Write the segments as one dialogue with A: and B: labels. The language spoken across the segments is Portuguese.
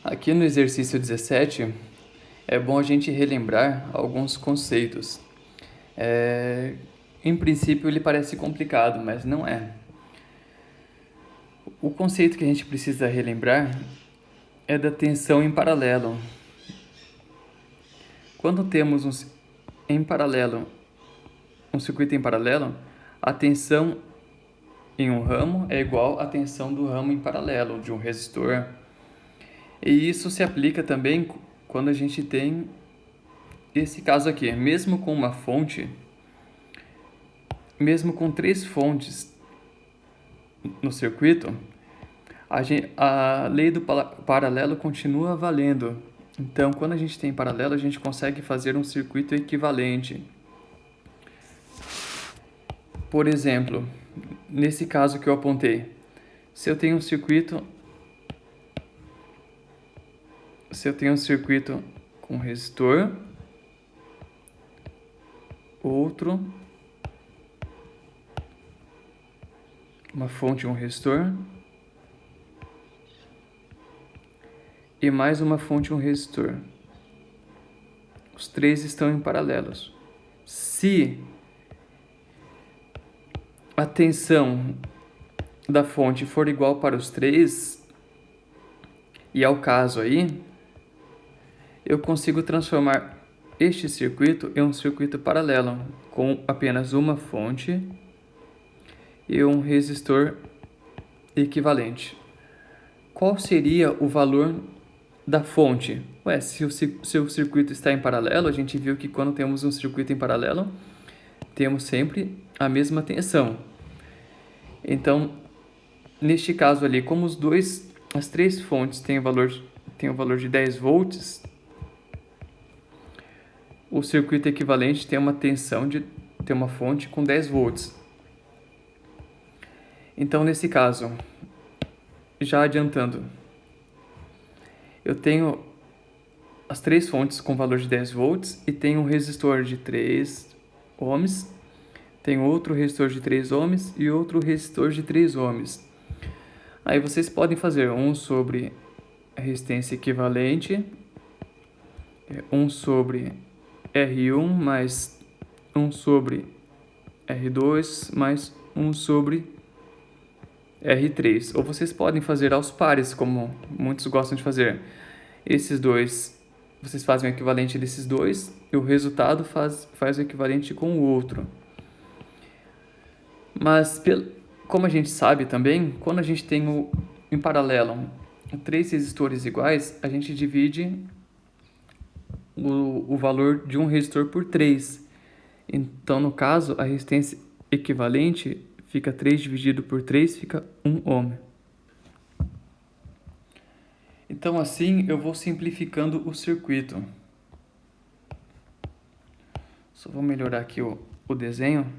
A: Aqui no exercício 17, é bom a gente relembrar alguns conceitos. Em princípio, ele parece complicado, mas não é. O conceito que a gente precisa relembrar é da tensão em paralelo. Quando temos um circuito em paralelo, a tensão em um ramo é igual à tensão do ramo em paralelo de um resistor. E isso se aplica também quando a gente tem esse caso aqui, mesmo com uma fonte, mesmo com 3 fontes no circuito, a lei do paralelo continua valendo. Então, quando a gente tem paralelo, a gente consegue fazer um circuito equivalente. Por exemplo, nesse caso que eu apontei, se eu tenho um circuito com resistor, outro, uma fonte e um resistor, e mais uma fonte e um resistor. Os 3 estão em paralelos. Se a tensão da fonte for igual para os 3, e é o caso aí, eu consigo transformar este circuito em um circuito paralelo, com apenas uma fonte e um resistor equivalente. Qual seria o valor da fonte? Se o circuito está em paralelo, a gente viu que quando temos um circuito em paralelo, temos sempre a mesma tensão. Então, neste caso ali, como as 3 fontes têm o valor de 10 volts, o circuito equivalente tem uma fonte com 10 volts. Então, nesse caso, já adiantando, eu tenho as 3 fontes com valor de 10 volts e tenho um resistor de 3 ohms, tenho outro resistor de 3 ohms e outro resistor de 3 ohms. Aí vocês podem fazer 1 sobre a resistência equivalente, 1 sobre R1 mais 1 sobre R2 mais 1 sobre R3. Ou vocês podem fazer aos pares, como muitos gostam de fazer. Esses dois, vocês fazem o equivalente desses dois e o resultado faz o equivalente com o outro. Mas, como a gente sabe também, quando a gente tem em paralelo 3 resistores iguais, a gente divide o valor de um resistor por 3. Então, no caso, a resistência equivalente fica 3 dividido por 3, fica 1 ohm. Então, assim, eu vou simplificando o circuito. Só vou melhorar aqui o desenho.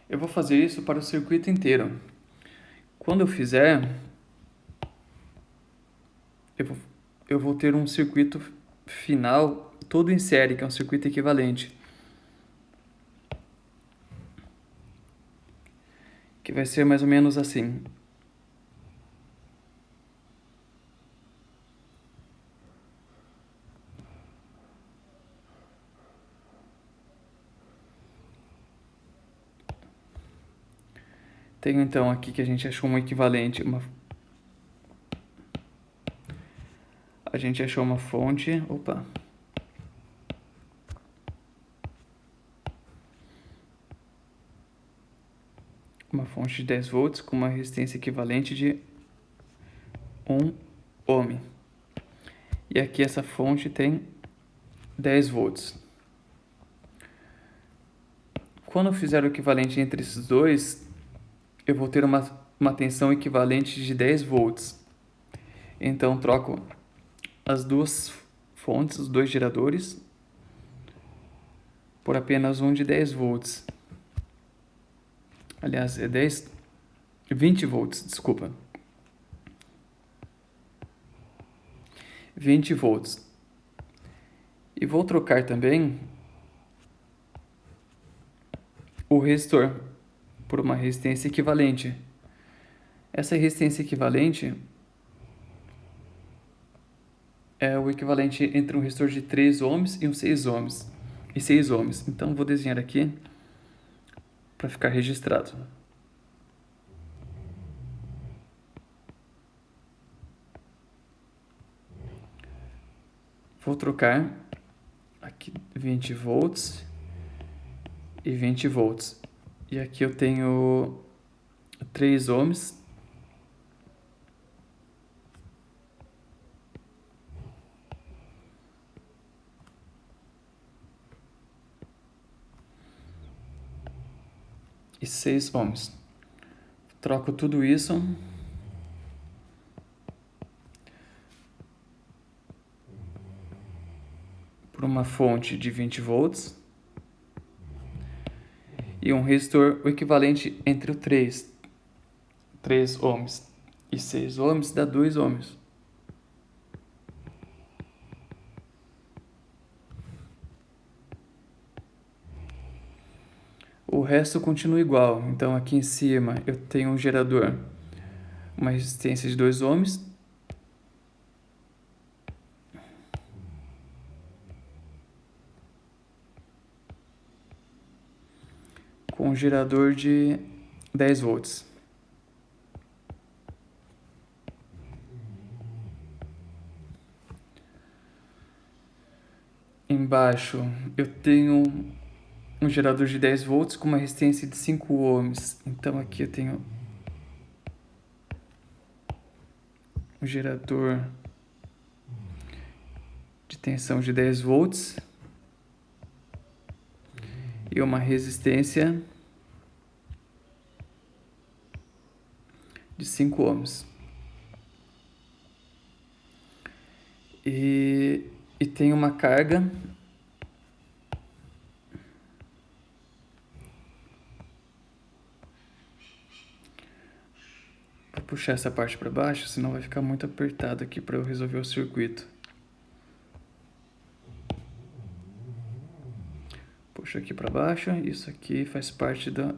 A: Eu vou fazer isso para o circuito inteiro. Quando eu fizer, eu vou ter um circuito final todo em série, que é um circuito equivalente, que vai ser mais ou menos assim. Tenho então aqui que a gente achou um equivalente, a gente achou uma fonte, uma fonte de 10 volts com uma resistência equivalente de 1 ohm. E aqui essa fonte tem 10 volts. Quando eu fizer o equivalente entre esses dois, eu vou ter uma tensão equivalente de 10 volts. Então, troco as duas fontes, os dois geradores, por apenas um de 10 volts. Aliás, 20 volts, desculpa. 20 volts. E vou trocar também o resistor por uma resistência equivalente. Essa resistência equivalente é o equivalente entre um resistor de 3 ohms e um 6 ohms. E 6 ohms. Então vou desenhar aqui para ficar registrado. Vou trocar aqui 20 volts e 20 volts. E aqui eu tenho 3 ohms. E 6 ohms. Troco tudo isso por uma fonte de 20 volts e um resistor o equivalente entre o 3 ohms e 6 ohms dá 2 ohms. O resto continua igual, então aqui em cima eu tenho um gerador, uma resistência de 2 ohms, com um gerador de 10 volts. Embaixo eu tenho um gerador de 10 volts com uma resistência de 5 ohms. Então aqui eu tenho um gerador de tensão de 10 volts e uma resistência de 5 ohms. E tem uma carga vou puxar essa parte para baixo, senão vai ficar muito apertado aqui para eu resolver o circuito. Puxo aqui para baixo, isso aqui faz parte da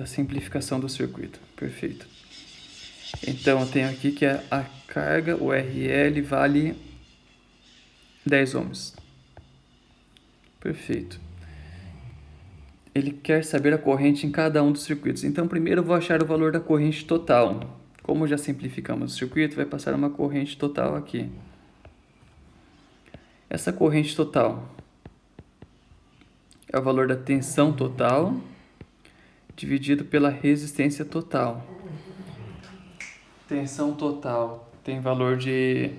A: simplificação do circuito. Perfeito. Então eu tenho aqui que a carga, o RL, vale 10 ohms. Perfeito. Ele quer saber a corrente em cada um dos circuitos. Então primeiro eu vou achar o valor da corrente total. Como já simplificamos o circuito, vai passar uma corrente total aqui. Essa corrente total é o valor da tensão total dividido pela resistência total. Tensão total tem valor de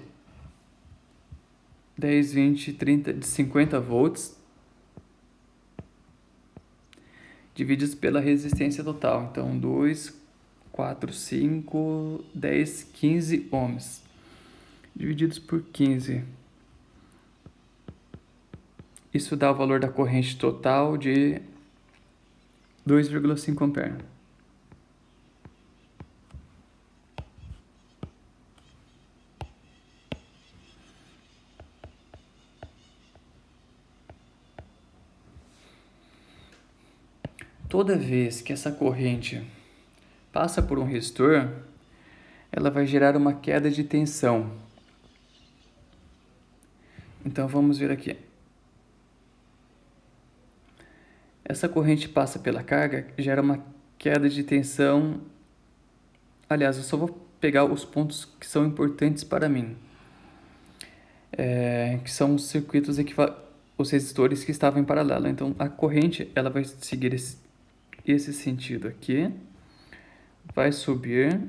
A: 10, 20, 30, de 50 volts divididos pela resistência total. Então 2, 4, 5, 10, 15 ohms divididos por 15. Isso dá o valor da corrente total de 2,5 amperes. Toda vez que essa corrente passa por um resistor, ela vai gerar uma queda de tensão. Então vamos ver aqui. Essa corrente passa pela carga, gera uma queda de tensão. Aliás, eu só vou pegar os pontos que são importantes para mim, que são os circuitos os resistores que estavam em paralelo. Então a corrente ela vai seguir esse sentido aqui, vai subir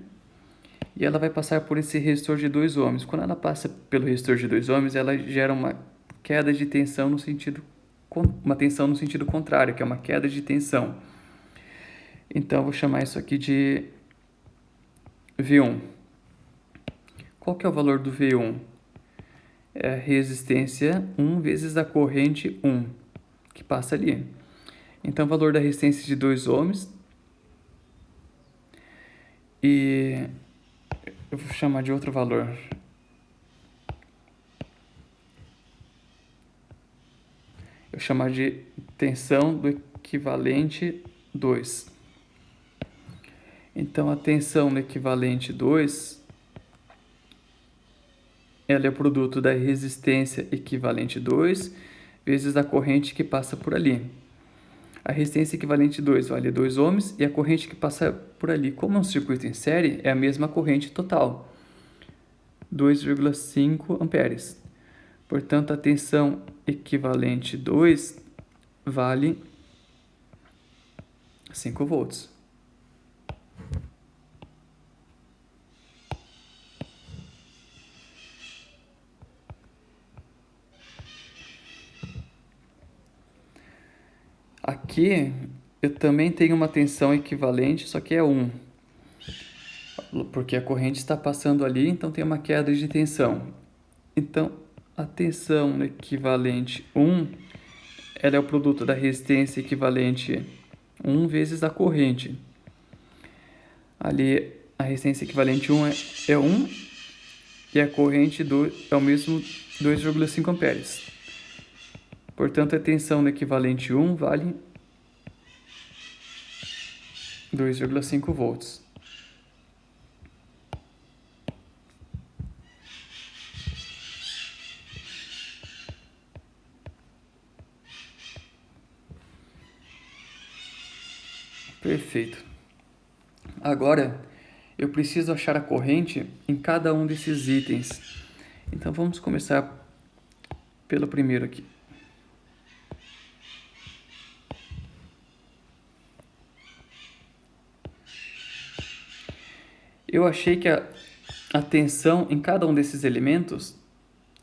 A: e ela vai passar por esse resistor de 2 ohms. Quando ela passa pelo resistor de 2 ohms, ela gera uma queda de tensão no sentido contrário, que é uma queda de tensão. Então eu vou chamar isso aqui de V1. Qual que é o valor do V1? É a resistência 1 vezes a corrente 1 que passa ali. Então o valor da resistência de 2 ohms e eu vou chamar de outro valor. vou chamar de tensão do equivalente 2. Então, a tensão do equivalente 2, ela é o produto da resistência equivalente 2 vezes a corrente que passa por ali. A resistência equivalente 2 vale 2 ohms e a corrente que passa por ali, como é um circuito em série, é a mesma corrente total, 2,5 amperes. Portanto, a tensão equivalente 2 vale 5 volts. Aqui eu também tenho uma tensão equivalente, só que é 1. Porque a corrente está passando ali, então tem uma queda de tensão. Então, a tensão equivalente 1, ela é o produto da resistência equivalente 1 vezes a corrente. Ali, a resistência equivalente 1 é 1 e a corrente é o mesmo 2,5 amperes. Portanto, a tensão equivalente 1 vale 2,5 volts. Perfeito. Agora, eu preciso achar a corrente em cada um desses itens. Então, vamos começar pelo primeiro aqui. Eu achei que a tensão em cada um desses elementos,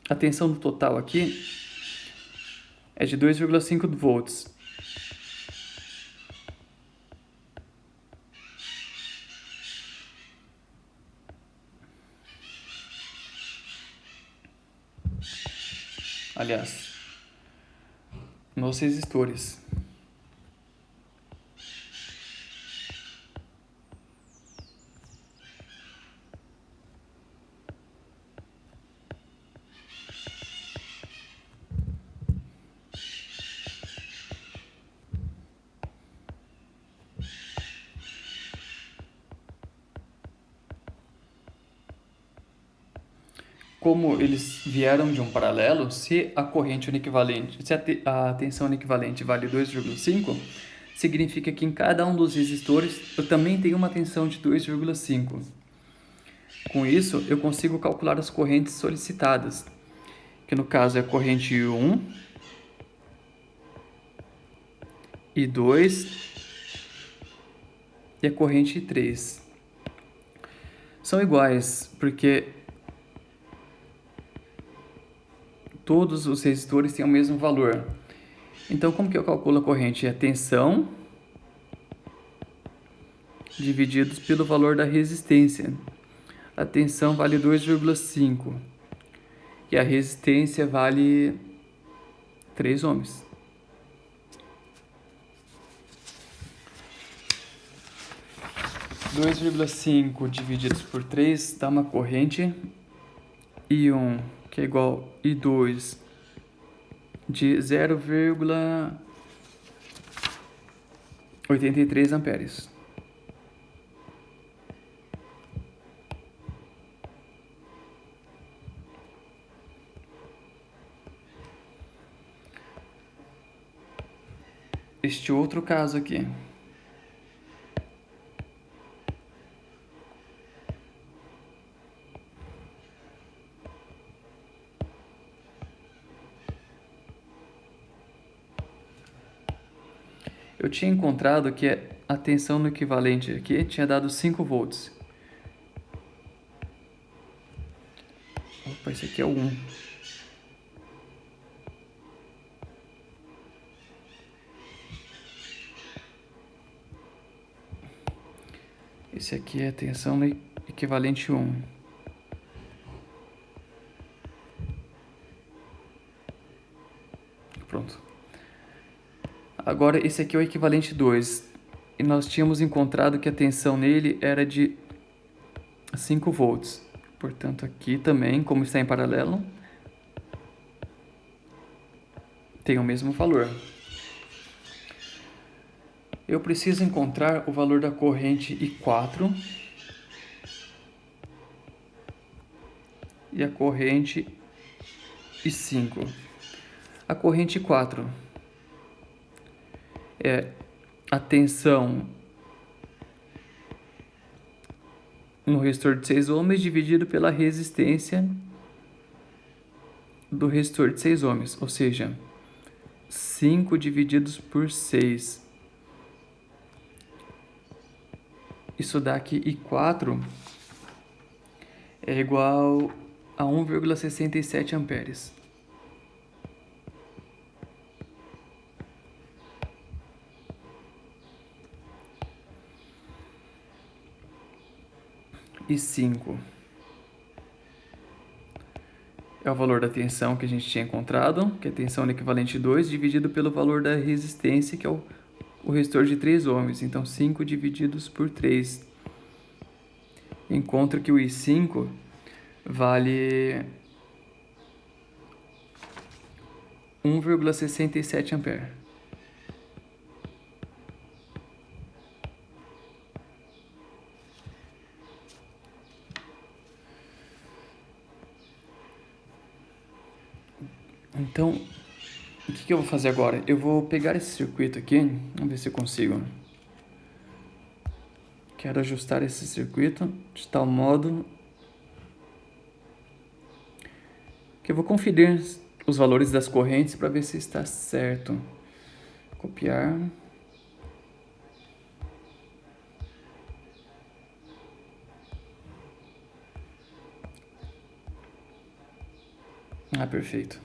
A: a tensão do total aqui, é de 2,5 volts. Aliás, nos resistores. Como eles vieram de um paralelo, se a corrente uniquivalente, se a tensão uniquivalente vale 2,5, significa que em cada um dos resistores eu também tenho uma tensão de 2,5. Com isso, eu consigo calcular as correntes solicitadas, que no caso é a corrente 1 e 2 e a corrente 3. São iguais, porque todos os resistores têm o mesmo valor. Então, como que eu calculo a corrente? É a tensão divididos pelo valor da resistência. A tensão vale 2,5 e a resistência vale 3 ohms. Dois vírgula cinco divididos por 3 dá uma corrente I1, que é igual a I2 de 0,83 amperes. Este outro caso aqui. Eu tinha encontrado que a tensão no equivalente aqui tinha dado 5 volts. Opa, esse aqui é o 1. Esse aqui é a tensão no equivalente 1. Pronto. Agora esse aqui é o equivalente 2. E nós tínhamos encontrado que a tensão nele era de 5 volts. Portanto, aqui também, como está em paralelo, tem o mesmo valor. Eu preciso encontrar o valor da corrente I4 e a corrente I5. A corrente I4 é a tensão no resistor de 6 ohms dividido pela resistência do resistor de 6 ohms, ou seja, 5 divididos por 6. Isso dá que I4 é igual a 1,67 amperes. E 5 é o valor da tensão que a gente tinha encontrado, que é a tensão equivalente 2, dividido pelo valor da resistência, que é o resistor de 3 ohms. Então, 5 divididos por 3. Encontro que o I5 vale 1,67 ampere. Então, o que eu vou fazer agora? Eu vou pegar esse circuito aqui, vamos ver se eu consigo. Quero ajustar esse circuito de tal modo que eu vou conferir os valores das correntes para ver se está certo. Copiar. Ah, perfeito.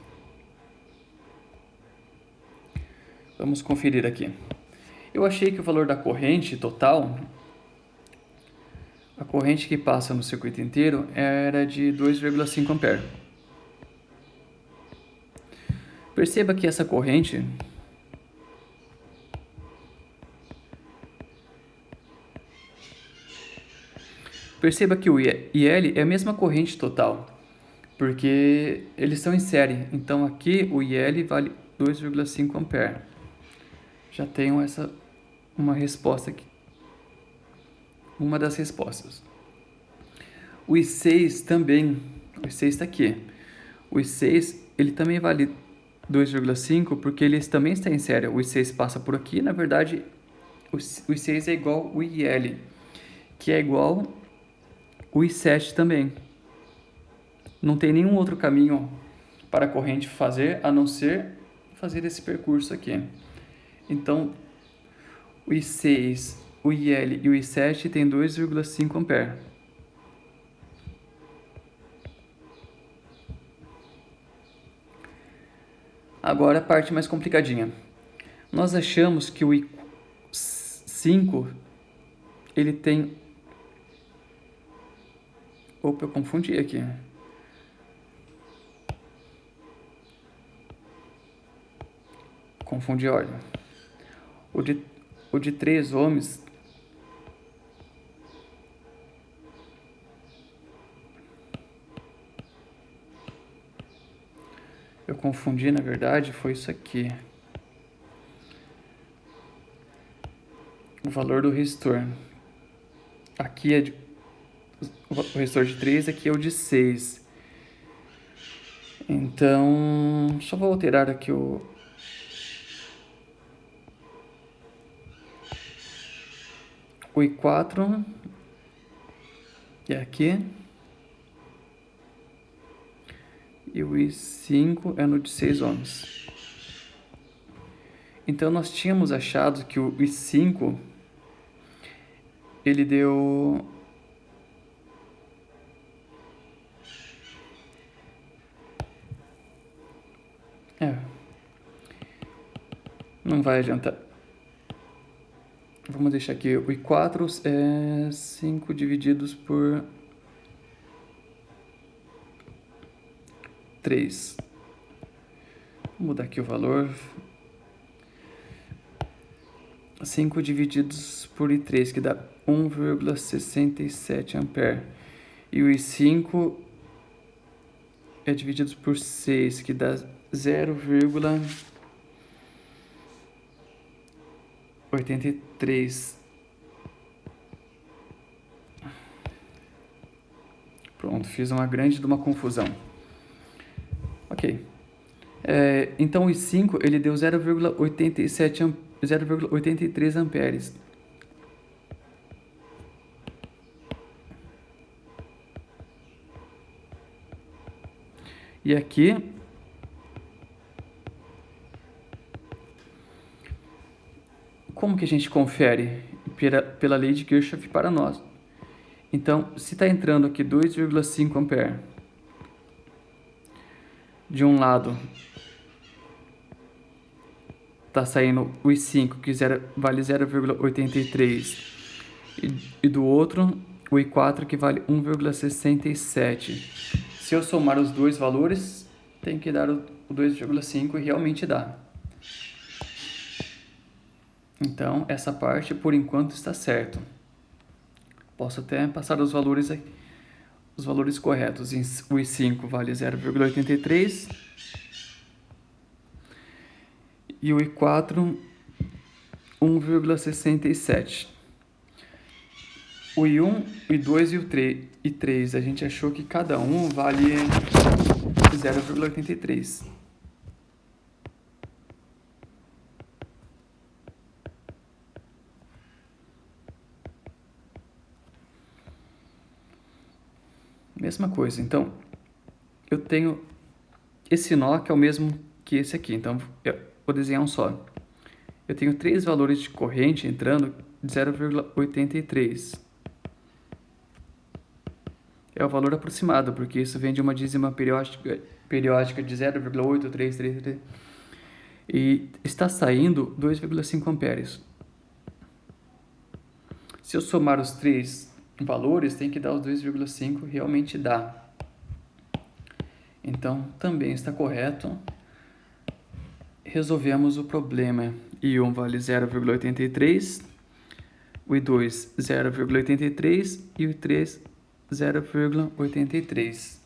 A: Vamos conferir aqui. Eu achei que o valor da corrente total, a corrente que passa no circuito inteiro, era de 2,5 ampere. Perceba que essa corrente o IL é a mesma corrente total, porque eles estão em série. Então aqui o IL vale 2,5 ampere. Já tenho uma resposta aqui. Uma das respostas. O I6 também, o I6 está aqui. O I6 ele também vale 2,5 porque ele também está em série. O I6 passa por aqui, na verdade o I6 é igual ao IL, que é igual o I7 também. Não tem nenhum outro caminho para a corrente fazer, a não ser fazer esse percurso aqui. Então, o I6, o IL e o I7 tem 2,5 ampere. Agora a parte mais complicadinha. Nós achamos que o I5 ele tem... Opa, eu confundi aqui. Confundi, olha. O de 3 ohms eu confundi, na verdade, foi isso aqui. O valor do resistor. Aqui é o resistor de 3, aqui é o de 6. Então, só vou alterar aqui o I4 é aqui e o I5 é no de 6 ohms. Então nós tínhamos achado que o I5 ele deu não vai adiantar. Vamos deixar aqui, o I4 é 5 divididos por 3. Vou mudar aqui o valor. 5 divididos por I3, que dá 1,67 ampere. E o I5 é dividido por 6, que dá 0,67 0,83. Pronto, fiz uma grande de uma confusão. Ok. Então o I5 ele deu 0,83 amperes. E aqui como que a gente confere? Pela lei de Kirchhoff para nós. Então, se está entrando aqui 2,5 ampere, de um lado está saindo o I5 que vale 0,83 e do outro o I4 que vale 1,67. Se eu somar os dois valores, tem que dar o 2,5 e realmente dá. Então, essa parte, por enquanto, está certo. Posso até passar os valores aqui, os valores corretos. O I5 vale 0,83 e o I4, 1,67. O I1, o I2 e o 3, a gente achou que cada um vale 0,83. Mesma coisa. Então, eu tenho esse nó que é o mesmo que esse aqui. Então, eu vou desenhar um só. Eu tenho 3 valores de corrente entrando de 0,83. É o valor aproximado, porque isso vem de uma dízima periódica de 0,8333. E está saindo 2,5 amperes. Se eu somar os 3 valores, tem que dar os 2,5, realmente dá. Então, também está correto. Resolvemos o problema. I1 vale 0,83, o I2 0,83 e o I3 0,83.